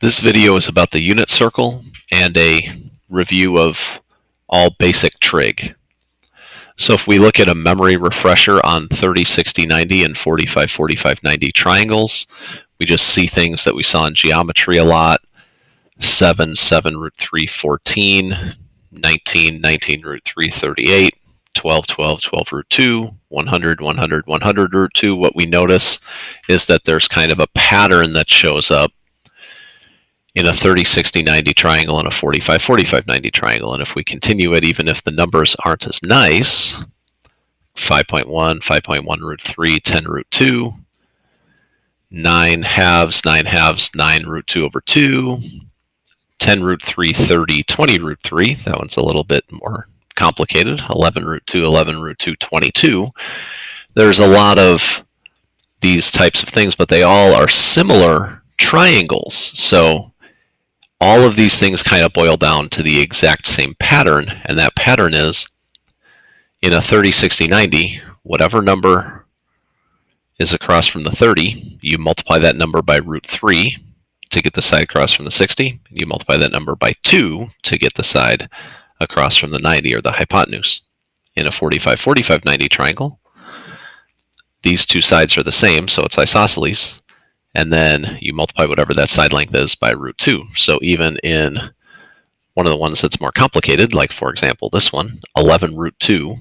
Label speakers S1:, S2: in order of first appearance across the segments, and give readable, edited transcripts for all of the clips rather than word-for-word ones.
S1: This video is about the unit circle and a review of all basic trig. So if we look at a memory refresher on 30, 60, 90 and 45, 45, 90 triangles, we just see things that we saw in geometry a lot. 7, 7 root 3, 14, 19, 19 root 3, 38, 12, 12, 12 root 2, 100, 100, 100 root 2. What we notice is that there's kind of a pattern that shows up in a 30, 60, 90 triangle and a 45, 45, 90 triangle. And if we continue it, even if the numbers aren't as nice, 5.1, 5.1 root 3, 10 root 2, 9 halves, 9 root 2 over 2, 10 root 3, 30, 20 root 3. That one's a little bit more complicated. 11 root 2, 11 root 2, 22. There's a lot of these types of things, but they all are similar triangles. So all of these things kind of boil down to the exact same pattern, and that pattern is in a 30, 60, 90, whatever number is across from the 30, you multiply that number by root 3 to get the side across from the 60. You multiply that number by 2 to get the side across from the 90, or the hypotenuse. In a 45, 45, 90 triangle, these two sides are the same, so it's isosceles. And then you multiply whatever that side length is by root 2. So even in one of the ones that's more complicated, like for example this one, 11 root 2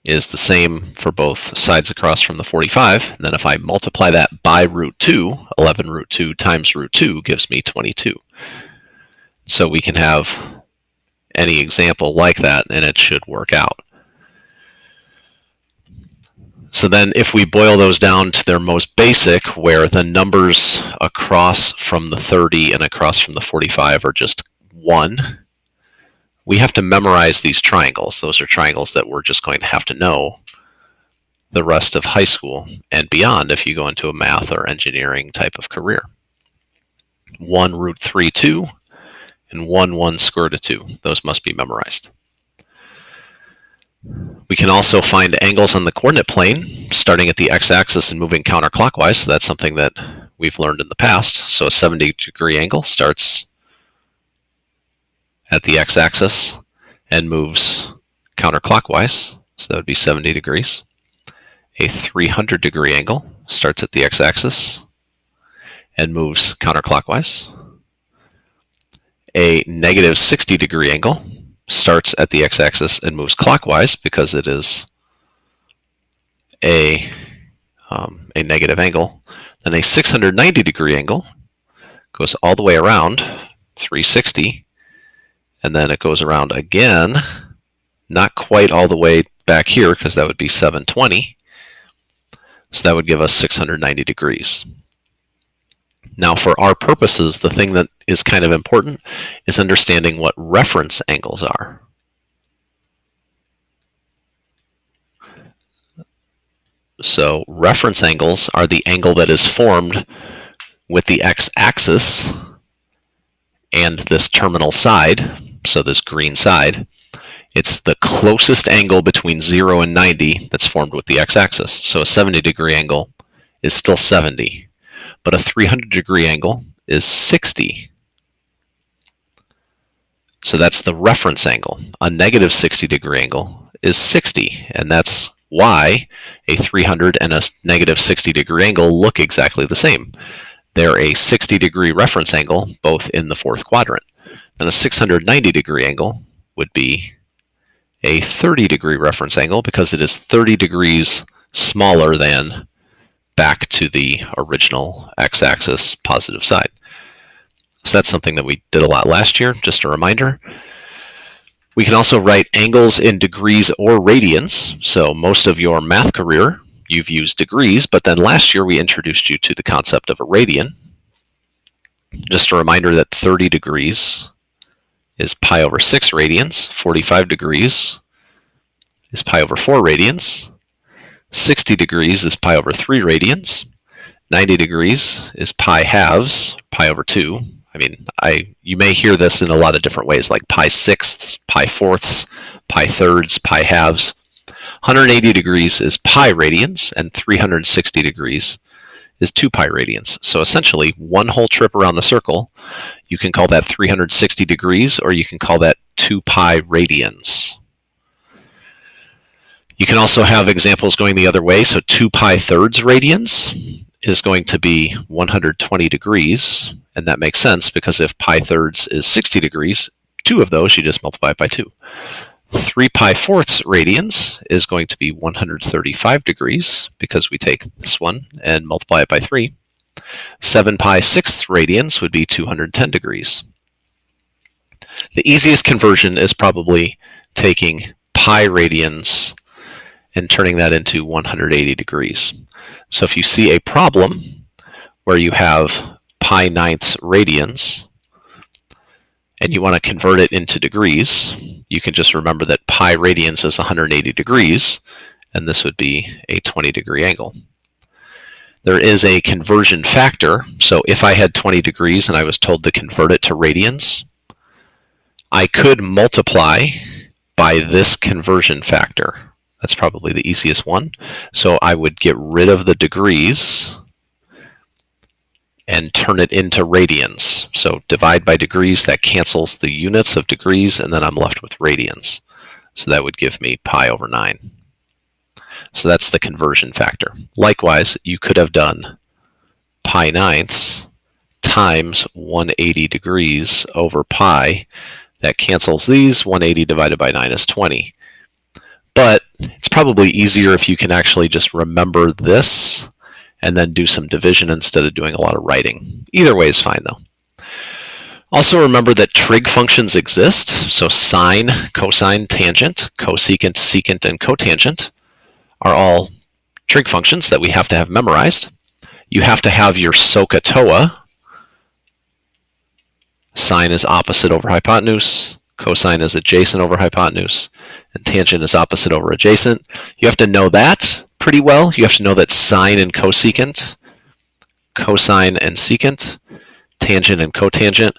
S1: is the same for both sides across from the 45. And then if I multiply that by root 2, 11 root 2 times root 2 gives me 22. So we can have any example like that and it should work out. So then if we boil those down to their most basic, where the numbers across from the 30 and across from the 45 are just 1, we have to memorize these triangles. Those are triangles that we're just going to have to know the rest of high school and beyond if you go into a math or engineering type of career. 1 root 3, 2, and 1, 1 square root of 2. Those must be memorized. We can also find angles on the coordinate plane, starting at the x-axis and moving counterclockwise. So that's something that we've learned in the past. So a 70-degree angle starts at the x-axis and moves counterclockwise. So that would be 70 degrees. A 300-degree angle starts at the x-axis and moves counterclockwise. A negative 60-degree angle starts at the x-axis and moves clockwise because it is a negative angle. Then a 690-degree angle goes all the way around 360, and then it goes around again, not quite all the way back here because that would be 720. So that would give us 690 degrees. Now for our purposes, the thing that is kind of important is understanding what reference angles are. So reference angles are the angle that is formed with the x-axis and this terminal side, so this green side. It's the closest angle between 0 and 90 that's formed with the x-axis. So a 70-degree angle is still 70. But a 300-degree angle is 60. So that's the reference angle. A negative 60-degree angle is 60, and that's why a 300 and a negative 60-degree angle look exactly the same. They're a 60-degree reference angle, both in the fourth quadrant. Then a 690-degree angle would be a 30-degree reference angle because it is 30 degrees smaller than back to the original x-axis positive side. So that's something that we did a lot last year, just a reminder. We can also write angles in degrees or radians. So most of your math career, you've used degrees, but then last year we introduced you to the concept of a radian. Just a reminder that 30 degrees is pi over 6 radians, 45 degrees is pi over 4 radians, 60 degrees is pi over 3 radians. 90 degrees is pi halves, pi over 2. I mean, you may hear this in a lot of different ways, like pi sixths, pi fourths, pi thirds, pi halves. 180 degrees is pi radians, and 360 degrees is 2 pi radians. So essentially, one whole trip around the circle, you can call that 360 degrees, or you can call that 2 pi radians. You can also have examples going the other way. So 2 pi thirds radians is going to be 120 degrees. And that makes sense because if pi thirds is 60 degrees, 2 of those you just multiply it by 2. 3 pi fourths radians is going to be 135 degrees because we take this one and multiply it by 3. 7 pi sixths radians would be 210 degrees. The easiest conversion is probably taking pi radians and turning that into 180 degrees. So if you see a problem where you have pi ninths radians and you want to convert it into degrees, you can just remember that pi radians is 180 degrees, and this would be a 20-degree angle. There is a conversion factor, so if I had 20 degrees and I was told to convert it to radians, I could multiply by this conversion factor. That's probably the easiest one. So I would get rid of the degrees and turn it into radians. So divide by degrees, that cancels the units of degrees, and then I'm left with radians. So that would give me pi over 9. So that's the conversion factor. Likewise, you could have done pi ninths times 180 degrees over pi. That cancels these. 180 divided by 9 is 20. But it's probably easier if you can actually just remember this and then do some division instead of doing a lot of writing. Either way is fine, though. Also remember that trig functions exist. So sine, cosine, tangent, cosecant, secant, and cotangent are all trig functions that we have to have memorized. You have to have your SOHCAHTOA. Sine is opposite over hypotenuse. Cosine is adjacent over hypotenuse, and tangent is opposite over adjacent. You have to know that pretty well. You have to know that sine and cosecant, cosine and secant, tangent and cotangent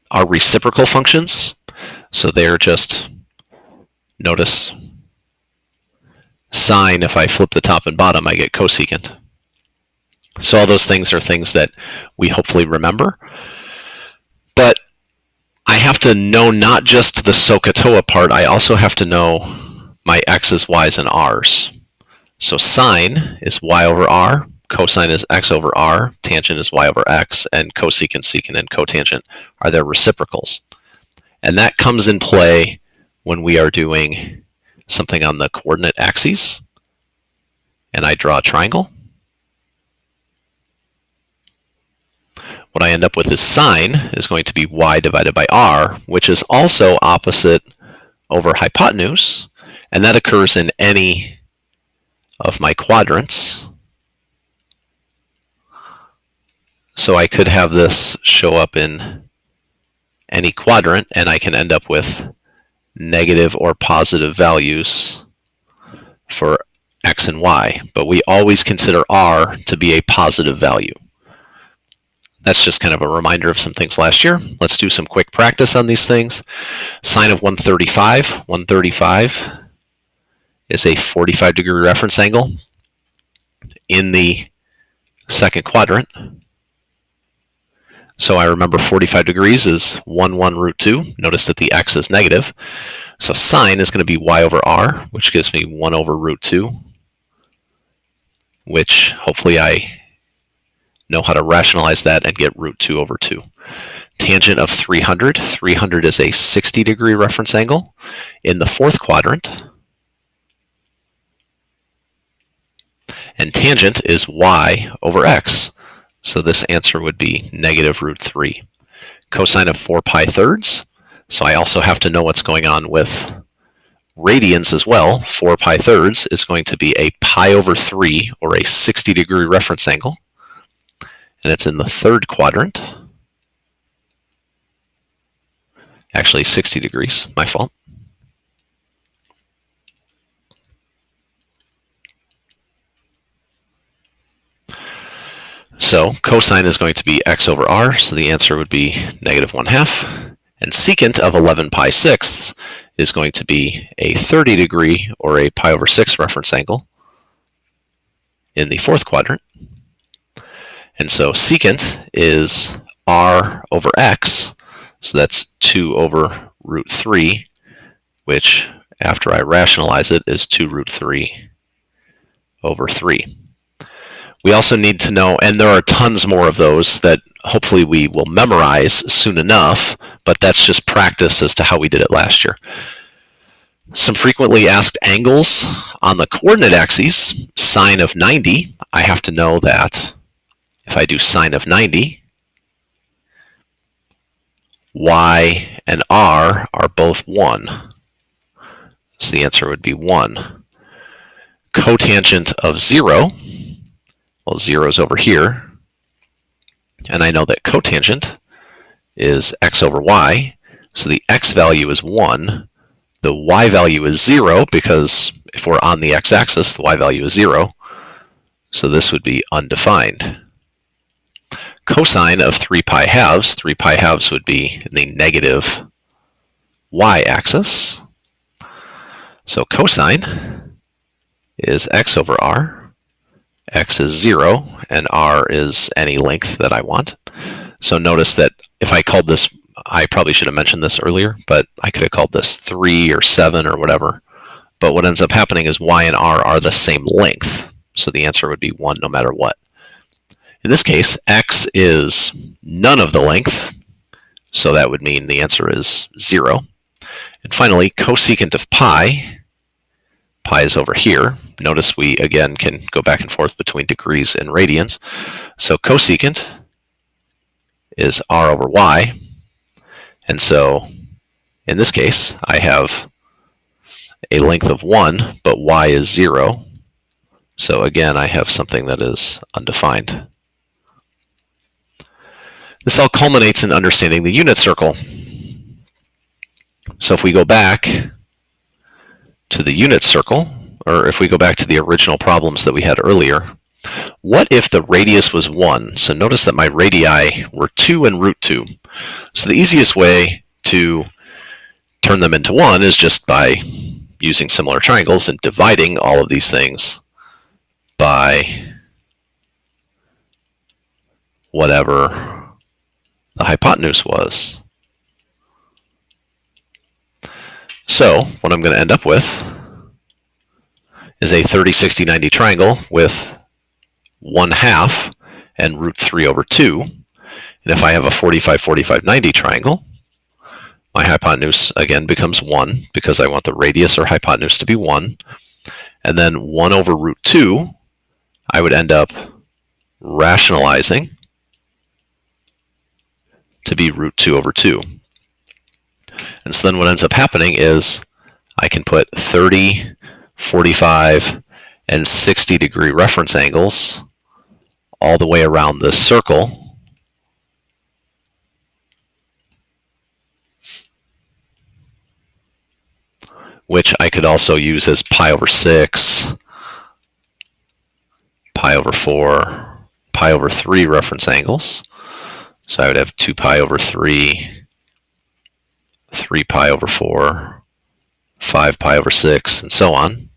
S1: are reciprocal functions. So they're just, notice, sine, if I flip the top and bottom, I get cosecant. So all those things are things that we hopefully remember. But I have to know not just the SOHCAHTOA part, I also have to know my x's, y's, and r's. So sine is y over r, cosine is x over r, tangent is y over x, and cosecant, secant, and cotangent are their reciprocals. And that comes in play when we are doing something on the coordinate axes. And I draw a triangle. What I end up with is sine is going to be y divided by r, which is also opposite over hypotenuse, and that occurs in any of my quadrants. So I could have this show up in any quadrant, and I can end up with negative or positive values for x and y, but we always consider r to be a positive value. That's just kind of a reminder of some things last year. Let's do some quick practice on these things. Sine of 135. 135 is a 45-degree reference angle in the second quadrant. So I remember 45 degrees is 1 root 2. Notice that the x is negative. So sine is going to be y over r, which gives me 1 over root 2, which hopefully I know how to rationalize that and get root 2 over 2. Tangent of 300. 300 is a 60-degree reference angle in the fourth quadrant. And tangent is y over x. So this answer would be negative root 3. Cosine of 4 pi thirds. So I also have to know what's going on with radians as well. 4 pi thirds is going to be a pi over 3, or a 60-degree reference angle. And it's in the third quadrant. Actually, 60 degrees, my fault. So cosine is going to be x over r, so the answer would be negative 1/2. And secant of 11 pi sixths is going to be a 30-degree, or a pi over 6 reference angle in the fourth quadrant. And so secant is r over x, so that's 2 over root 3, which after I rationalize it is 2 root 3 over 3. We also need to know, and there are tons more of those that hopefully we will memorize soon enough, but that's just practice as to how we did it last year. Some frequently asked angles on the coordinate axes, sine of 90, I have to know that if I do sine of 90, y and r are both 1. So the answer would be 1. Cotangent of 0, well, 0 is over here, and I know that cotangent is x over y, so the x value is 1. The y value is 0 because if we're on the x-axis, the y value is 0. So this would be undefined. Cosine of 3 pi halves would be in the negative y-axis. So cosine is x over r. X is 0, and r is any length that I want. So notice that if I called this, I probably should have mentioned this earlier, but I could have called this 3 or 7 or whatever. But what ends up happening is y and r are the same length. So the answer would be 1 no matter what. In this case, x is none of the length, so that would mean the answer is 0. And finally, cosecant of pi is over here. Notice we, again, can go back and forth between degrees and radians. So cosecant is r over y. And so, in this case, I have a length of 1, but y is 0. So again, I have something that is undefined. This all culminates in understanding the unit circle. So if we go back to the unit circle, or if we go back to the original problems that we had earlier, what if the radius was 1? So notice that my radii were 2 and root 2. So the easiest way to turn them into 1 is just by using similar triangles and dividing all of these things by whatever the hypotenuse was. So what I'm going to end up with is a 30, 60, 90 triangle with 1/2 and root 3 over 2. And if I have a 45, 45, 90 triangle, my hypotenuse again becomes 1 because I want the radius or hypotenuse to be 1. And then 1 over root 2, I would end up rationalizing to be root 2 over 2. And so then what ends up happening is I can put 30, 45, and 60 degree reference angles all the way around this circle. Which I could also use as pi over 6, pi over 4, pi over 3 reference angles. So I would have 2 pi over 3, 3 pi over 4, 5 pi over 6, and so on.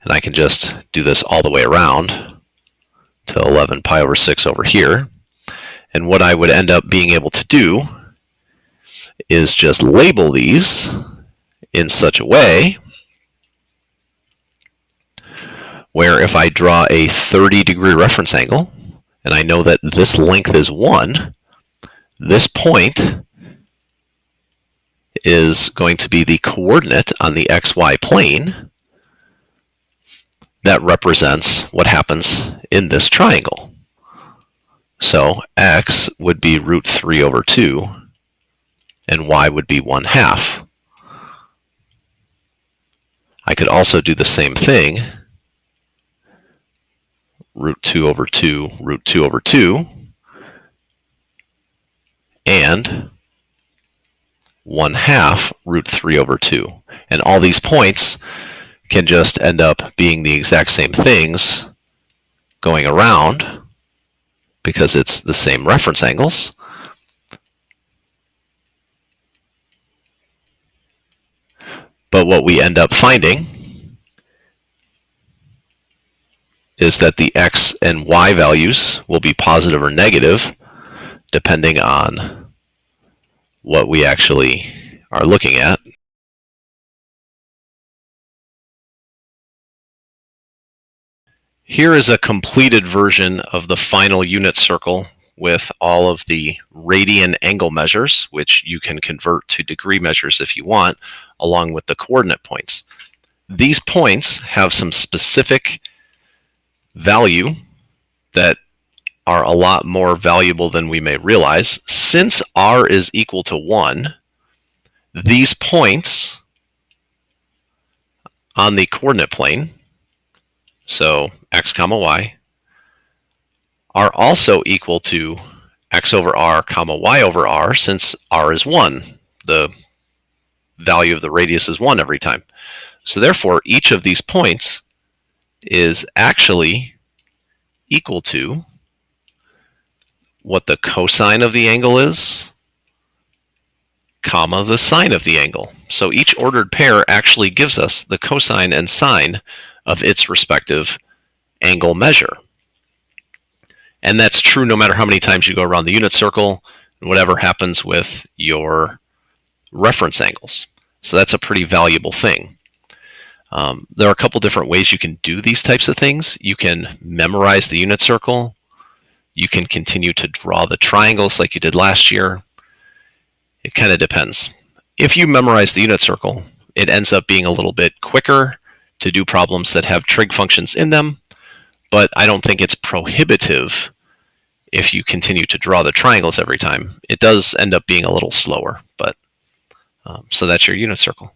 S1: And I can just do this all the way around to 11 pi over 6 over here. And what I would end up being able to do is just label these in such a way where if I draw a 30 degree reference angle, and I know that this length is 1, this point is going to be the coordinate on the xy plane that represents what happens in this triangle. So x would be root 3 over 2, and y would be 1/2. I could also do the same thing, root 2 over 2, root 2 over 2, and 1/2 root 3 over 2. And all these points can just end up being the exact same things going around because it's the same reference angles. But what we end up finding is that the x and y values will be positive or negative depending on what we actually are looking at. Here is a completed version of the final unit circle with all of the radian angle measures, which you can convert to degree measures if you want, along with the coordinate points. These points have some specific value that are a lot more valuable than we may realize. Since r is equal to 1, these points on the coordinate plane, so x comma y, are also equal to x over r comma y over r, since r is 1. The value of the radius is 1 every time. So therefore, each of these points is actually equal to what the cosine of the angle is, comma, the sine of the angle. So each ordered pair actually gives us the cosine and sine of its respective angle measure. And that's true no matter how many times you go around the unit circle, and whatever happens with your reference angles. So that's a pretty valuable thing. There are a couple different ways you can do these types of things. You can memorize the unit circle. You can continue to draw the triangles like you did last year. It kind of depends. If you memorize the unit circle, it ends up being a little bit quicker to do problems that have trig functions in them, but I don't think it's prohibitive if you continue to draw the triangles every time. It does end up being a little slower, but so that's your unit circle.